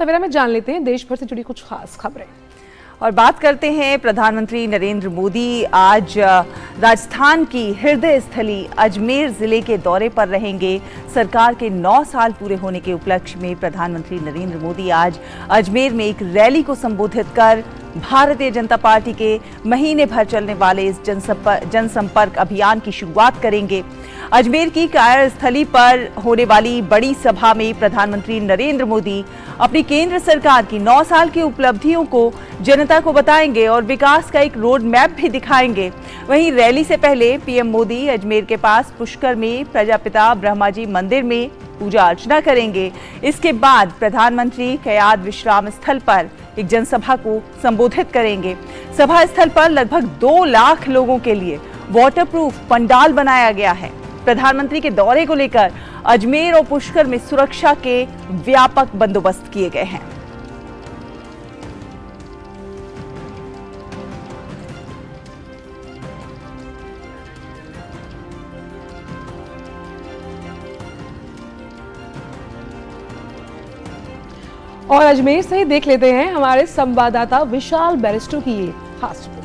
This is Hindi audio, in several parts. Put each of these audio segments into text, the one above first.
सवेरा में जान लेते हैं देश भर से जुड़ी कुछ खास खबरें और बात करते हैं। प्रधानमंत्री नरेंद्र मोदी आज राजस्थान की हृदय स्थली अजमेर जिले के दौरे पर रहेंगे। सरकार के 9 साल पूरे होने के उपलक्ष्य में प्रधानमंत्री नरेंद्र मोदी आज अजमेर में एक रैली को संबोधित कर भारतीय जनता पार्टी के महीने भर चलने वाले इस जनसंपर्क अभियान की शुरुआत करेंगे। अजमेर की कार्यस्थली पर होने वाली बड़ी सभा में प्रधानमंत्री नरेंद्र मोदी अपनी केंद्र सरकार की 9 साल की उपलब्धियों को जनता को बताएंगे और विकास का एक रोड मैप भी दिखाएंगे। वहीं रैली से पहले पीएम मोदी अजमेर के पास पुष्कर में प्रजापिता ब्रह्मा जी मंदिर में पूजा अर्चना करेंगे। इसके बाद प्रधानमंत्री कयाद विश्राम स्थल पर एक जनसभा को संबोधित करेंगे। सभा स्थल पर लगभग 2 लाख लोगों के लिए वाटरप्रूफ पंडाल बनाया गया है। प्रधानमंत्री के दौरे को लेकर अजमेर और पुष्कर में सुरक्षा के व्यापक बंदोबस्त किए गए हैं। और अजमेर से ही देख लेते हैं हमारे संवाददाता विशाल बैरिस्टो की ये खास रिपोर्ट।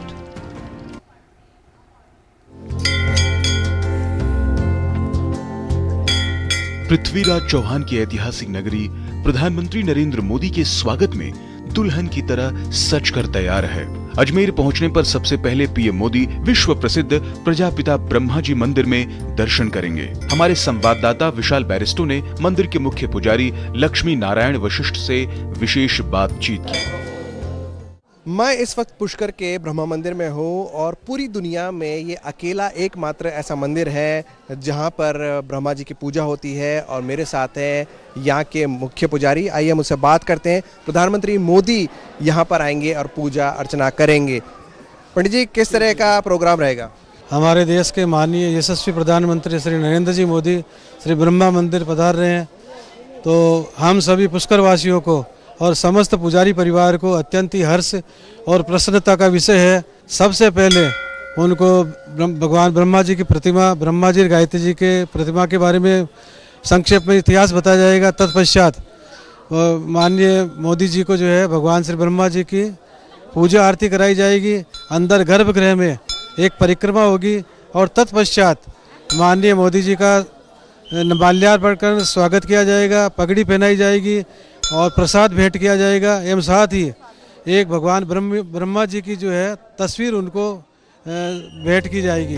पृथ्वीराज चौहान की ऐतिहासिक नगरी प्रधानमंत्री नरेंद्र मोदी के स्वागत में दुल्हन की तरह सज कर तैयार है। अजमेर पहुंचने पर सबसे पहले पीएम मोदी विश्व प्रसिद्ध प्रजापिता ब्रह्मा जी मंदिर में दर्शन करेंगे। हमारे संवाददाता विशाल बैरिस्टो ने मंदिर के मुख्य पुजारी लक्ष्मी नारायण वशिष्ठ से विशेष बातचीत की। मैं इस वक्त पुष्कर के ब्रह्मा मंदिर में हूँ और पूरी दुनिया में ये अकेला एकमात्र ऐसा मंदिर है जहाँ पर ब्रह्मा जी की पूजा होती है। और मेरे साथ है यहाँ के मुख्य पुजारी, आइए हम उससे बात करते हैं। प्रधानमंत्री मोदी यहाँ पर आएंगे और पूजा अर्चना करेंगे। पंडित जी, किस तरह का प्रोग्राम रहेगा? हमारे देश के माननीय यशस्वी प्रधानमंत्री श्री नरेंद्र जी मोदी श्री ब्रह्मा मंदिर पधार रहे हैं, तो हम सभी पुष्कर वासियों को और समस्त पुजारी परिवार को अत्यंत ही हर्ष और प्रसन्नता का विषय है। सबसे पहले उनको भगवान ब्रह्मा जी की प्रतिमा, ब्रह्मा जी गायत्री जी के प्रतिमा के बारे में संक्षेप में इतिहास बताया जाएगा। तत्पश्चात माननीय मोदी जी को जो है भगवान श्री ब्रह्मा जी की पूजा आरती कराई जाएगी। अंदर गर्भगृह में एक परिक्रमा होगी और तत्पश्चात माननीय मोदी जी का माल्यार्पण कर स्वागत किया जाएगा, पगड़ी पहनाई जाएगी और प्रसाद भेंट किया जाएगा। एवं साथ ही एक भगवान ब्रह्मा जी की जो है तस्वीर उनको भेंट की जाएगी।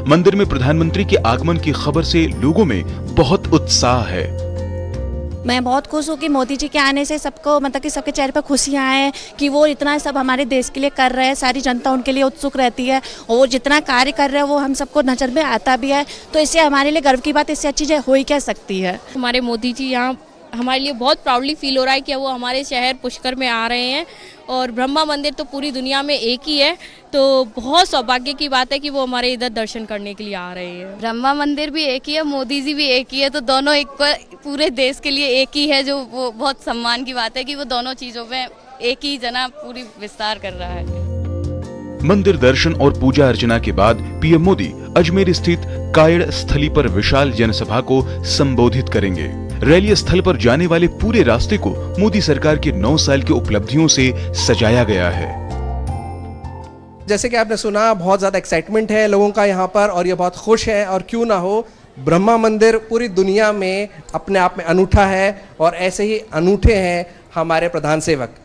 मंदिर में प्रधानमंत्री के आगमन की खबर से लोगों में बहुत उत्साह है। मैं बहुत खुश हूँ कि मोदी जी के आने से सबको मतलब कि सबके चेहरे पर खुशियाँ हैं कि वो इतना सब हमारे देश के लिए कर रहे हैं। सारी जनता उनके लिए उत्सुक रहती है और वो जितना कार्य कर रहे हैं वो हम सबको नज़र में आता भी है। तो इससे हमारे लिए गर्व की बात इससे अच्छी चीज़ हो ही क्या सकती है। हमारे मोदी जी यहाँ हमारे लिए बहुत प्राउडली फील हो रहा है कि वो हमारे शहर पुष्कर में आ रहे हैं। और ब्रह्मा मंदिर तो पूरी दुनिया में एक ही है, तो बहुत सौभाग्य की बात है कि वो हमारे इधर दर्शन करने के लिए आ रहे हैं। ब्रह्मा मंदिर भी एक ही है, मोदी जी भी एक ही है, तो दोनों एक पूरे देश के लिए एक ही है, जो वो बहुत सम्मान की बात है कि वो दोनों चीज़ों में एक ही जना पूरी विस्तार कर रहा है। मंदिर दर्शन और पूजा अर्चना के बाद पीएम मोदी अजमेर स्थित कायड़ स्थली पर विशाल जनसभा को संबोधित करेंगे। रैली स्थल पर जाने वाले पूरे रास्ते को मोदी सरकार के 9 साल की उपलब्धियों से सजाया गया है। जैसे कि आपने सुना, बहुत ज़्यादा एक्साइटमेंट है लोगों का यहाँ पर और ये बहुत खुश है। और क्यों ना हो, ब्रह्मा मंदिर पूरी दुनिया में अपने आप में अनूठा है और ऐसे ही अनूठे हैं हमारे प्रधान सेवक।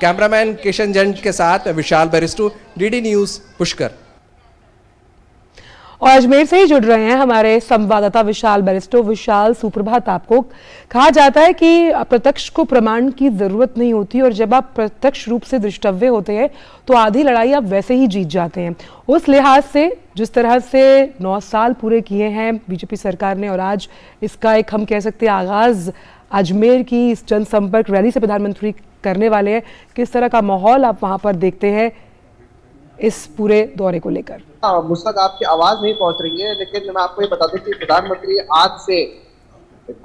कैमरामैन किशन जंट के साथ मैं विशाल बैरिस्टो, डीडी न्यूज़, पुष्कर। और अजमेर से ही जुड़ रहे हैं हमारे संवाददाता विशाल बैरिस्टो। विशाल, सुप्रभात आपको। कहा जाता है कि प्रत्यक्ष को प्रमाण की जरूरत नहीं होती और जब आप प्रत्यक्ष रूप से दृष्टव्य होते हैं तो आधी लड़ाई आप वैसे ही जीत जाते हैं। उस लिहाज से जिस तरह से 9 साल पूरे किए हैं बीजेपी सरकार ने और आज इसका एक हम कह सकते हैं आगाज अजमेर की इस जनसंपर्क रैली से प्रधानमंत्री करने वाले हैं, किस तरह का माहौल आप वहां पर देखते हैं इस पूरे दौरे को लेकर? मुझ तक आपकी आवाज नहीं पहुंच रही है, लेकिन मैं आपको ये बता दूं कि प्रधानमंत्री आज से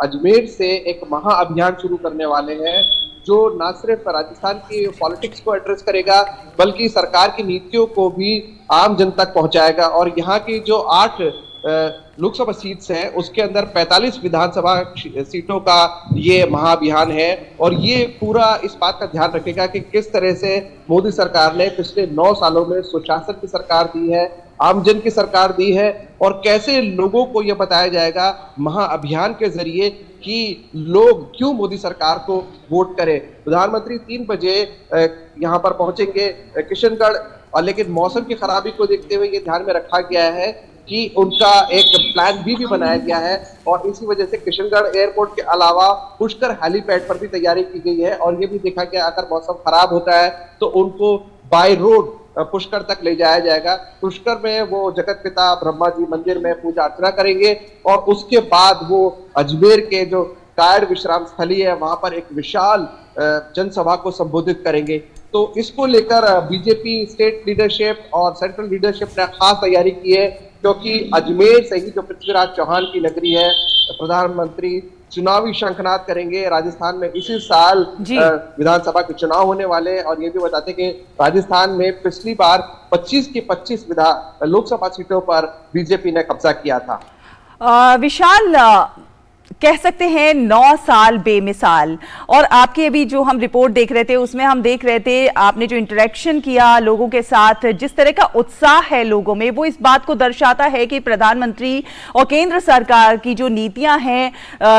अजमेर से एक महा अभियान शुरू करने वाले हैं जो न सिर्फ राजस्थान की पॉलिटिक्स को एड्रेस करेगा बल्कि सरकार की नीतियों को भी आम जन तक पहुंचाएगा। और यहाँ की जो 8 लोकसभा सीट्स हैं उसके अंदर 45 विधानसभा सीटों का ये महाअभियान है और ये पूरा इस बात का ध्यान रखेगा कि किस तरह से मोदी सरकार ने पिछले 9 सालों में सुशासन की सरकार दी है, आमजन की सरकार दी है और कैसे लोगों को यह बताया जाएगा महाअभियान के जरिए कि लोग क्यों मोदी सरकार को वोट करें। प्रधानमंत्री 3 बजे यहाँ पर पहुंचेंगे किशनगढ़ और लेकिन मौसम की खराबी को देखते हुए ये ध्यान में रखा गया है कि उनका एक प्लान बी भी बनाया गया है और इसी वजह से किशनगढ़ एयरपोर्ट के अलावा पुष्कर हेलीपैड पर भी तैयारी की गई है और ये भी देखा गया अगर मौसम खराब होता है तो उनको बाय रोड पुष्कर तक ले जाया जाएगा। पुष्कर में वो जगत पिता ब्रह्मा जी मंदिर में पूजा अर्चना करेंगे और उसके बाद वो अजमेर के जो कायड़ विश्राम स्थली है वहां पर एक विशाल जनसभा को संबोधित करेंगे। तो इसको लेकर बीजेपी स्टेट लीडरशिप और सेंट्रल लीडरशिप ने खास तैयारी की है क्योंकि अजमेर से ही जो पृथ्वीराज चौहान की नगरी है प्रधानमंत्री चुनावी शंखनाद करेंगे। राजस्थान में इसी साल विधानसभा के चुनाव होने वाले और ये भी बताते कि राजस्थान में पिछली बार 25 की 25 लोकसभा सीटों पर बीजेपी ने कब्जा किया था। विशाल, कह सकते हैं 9 साल बेमिसाल। और आपकी अभी जो हम रिपोर्ट देख रहे थे उसमें हम देख रहे थे आपने जो इंटरेक्शन किया लोगों के साथ, जिस तरह का उत्साह है लोगों में, वो इस बात को दर्शाता है कि प्रधानमंत्री और केंद्र सरकार की जो नीतियां हैं,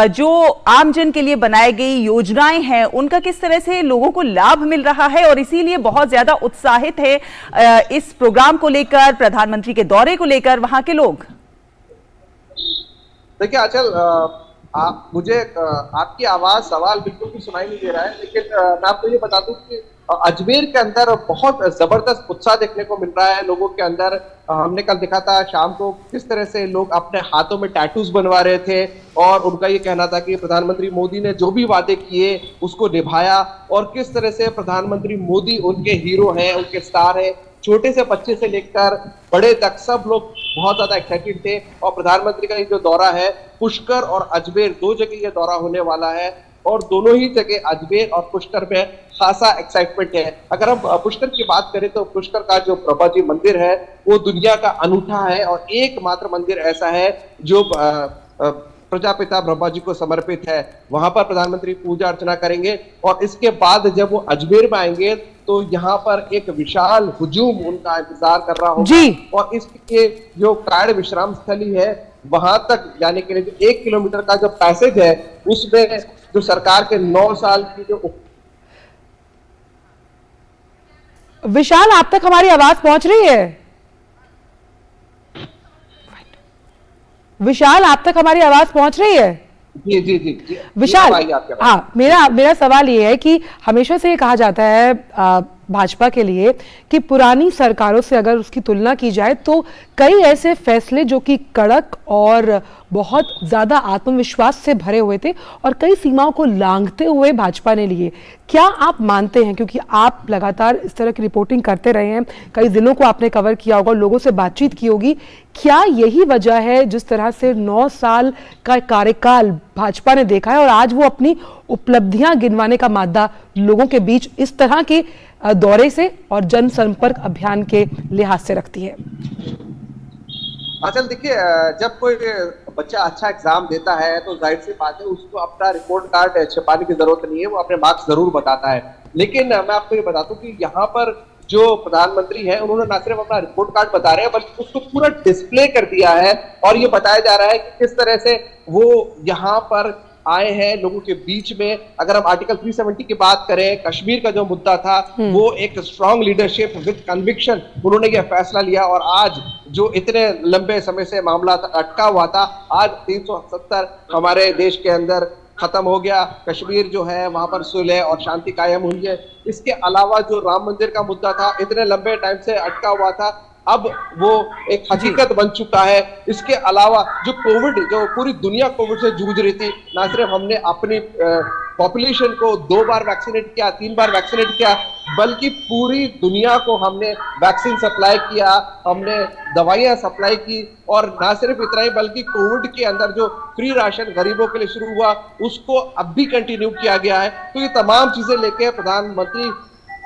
जो आमजन के लिए बनाई गई योजनाएं हैं, उनका किस तरह से लोगों को लाभ मिल रहा है और इसीलिए बहुत ज्यादा उत्साहित है इस प्रोग्राम को लेकर, प्रधानमंत्री के दौरे को लेकर वहां के लोग। देखिए आंचल, मुझे आपकी आवाज सवाल बिल्कुल भी सुनाई नहीं दे रहा है, लेकिन मैं आपको ये बता दूं कि अजमेर के अंदर बहुत जबरदस्त उत्साह देखने को मिल रहा है लोगों के अंदर। हमने कल देखा था शाम को किस तरह से लोग अपने हाथों में टैटूज बनवा रहे थे और उनका ये कहना था कि प्रधानमंत्री मोदी ने जो भी वादे किए उसको निभाया और किस तरह से प्रधानमंत्री मोदी उनके हीरो हैं, उनके स्टार हैं। छोटे से बच्चे से लेकर बड़े तक सब लोग बहुत ज्यादा एक्साइटेड थे और प्रधानमंत्री का ये जो दौरा है पुष्कर और अजमेर 2 जगह ये दौरा होने वाला है और दोनों ही जगह अजमेर और पुष्कर में खासा एक्साइटमेंट है। अगर हम पुष्कर की बात करें तो पुष्कर का जो ब्रह्मा जी मंदिर है वो दुनिया का अनूठा है और एकमात्र मंदिर ऐसा है जो प्रजापिता ब्रह्मा जी को समर्पित है। वहां पर प्रधानमंत्री पूजा अर्चना करेंगे और इसके बाद जब वो अजमेर में आएंगे तो यहाँ पर एक विशाल हुजूम उनका इंतजार कर रहा होगा और इसके जो कायड़ विश्राम स्थली है वहां तक जाने के लिए जो 1 किलोमीटर का जो पैसेज है उसमें जो सरकार के 9 साल की जो विशाल, आप तक हमारी आवाज पहुंच रही है? विशाल, आप तक हमारी आवाज पहुंच रही है? जी जी जी, जी विशाल, हाँ, मेरा सवाल ये है कि हमेशा से ये कहा जाता है भाजपा के लिए कि पुरानी सरकारों से अगर उसकी तुलना की जाए तो कई ऐसे फैसले जो कि कड़क और बहुत ज्यादा आत्मविश्वास से भरे हुए थे और कई सीमाओं को लांघते हुए भाजपा ने लिए। क्या आप मानते हैं, क्योंकि आप लगातार इस तरह की रिपोर्टिंग करते रहे हैं, कई जिलों को आपने कवर किया होगा, लोगों से बातचीत की होगी, क्या यही वजह है जिस तरह से 9 साल का कार्यकाल भाजपा ने देखा है और आज वो अपनी उपलब्धियां गिनवाने का मादा लोगों के बीच इस तरह के दौरे से और जनसंपर्क अभियान के लिहाज से रखती है? अचल, देखिए, जब कोई बच्चा अच्छा एग्जाम देता है तो जाहिर सी बात है उसको अपना रिपोर्ट कार्ड छिपाने की जरूरत नहीं है, वो अपने मार्क्स जरूर बताता है। लेकिन मैं आपको ये बता दूं कि यहाँ पर जो प्रधानमंत्री है उन्होंने न सिर्फ अपना रिपोर्ट कार्ड बता रहे हैं बल्कि उसको पूरा डिस्प्ले कर दिया है और ये बताया जा रहा है कि किस तरह से वो यहाँ पर आए हैं लोगों के बीच में। अगर हम आर्टिकल 370 की बात करें, कश्मीर का जो मुद्दा था वो एक स्ट्रॉन्ग लीडरशिप विद कन्विक्शन उन्होंने ये फैसला लिया और आज जो इतने लंबे समय से मामला अटका हुआ था, आज 370 हमारे देश के अंदर खत्म हो गया। कश्मीर जो है वहां पर सुलह और शांति कायम हुई है। इसके अलावा जो राम मंदिर का मुद्दा था, इतने लंबे टाइम से अटका हुआ था, अब वो एक हकीकत बन चुका है। इसके अलावा जो कोविड, जो पूरी दुनिया कोविड से जूझ रही थी, ना सिर्फ हमने अपनी पॉपुलेशन को 2 बार वैक्सीनेट किया, 3 बार वैक्सीनेट किया, बल्कि पूरी दुनिया को हमने वैक्सीन सप्लाई किया, हमने दवाइयां सप्लाई की और ना सिर्फ इतना ही बल्कि कोविड के अंदर जो फ्री राशन गरीबों के लिए शुरू हुआ उसको अब भी कंटिन्यू किया गया है। तो ये तमाम चीजें लेके प्रधानमंत्री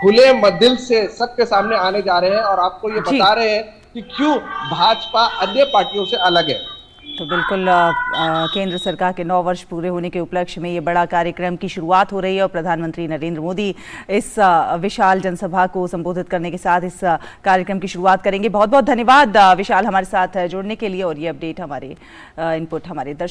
खुले दिल से सबके सामने आने जा रहे हैं और आपको ये बता रहे हैं कि क्यों भाजपा अन्य पार्टियों से अलग है। तो बिल्कुल केंद्र सरकार के 9 वर्ष पूरे होने के उपलक्ष्य में ये बड़ा कार्यक्रम की शुरुआत हो रही है और प्रधानमंत्री नरेंद्र मोदी इस विशाल जनसभा को संबोधित करने के साथ इस कार्यक्रम की शुरुआत करेंगे। बहुत बहुत धन्यवाद विशाल हमारे साथ जुड़ने के लिए और ये अपडेट हमारे इनपुट हमारे दर्शक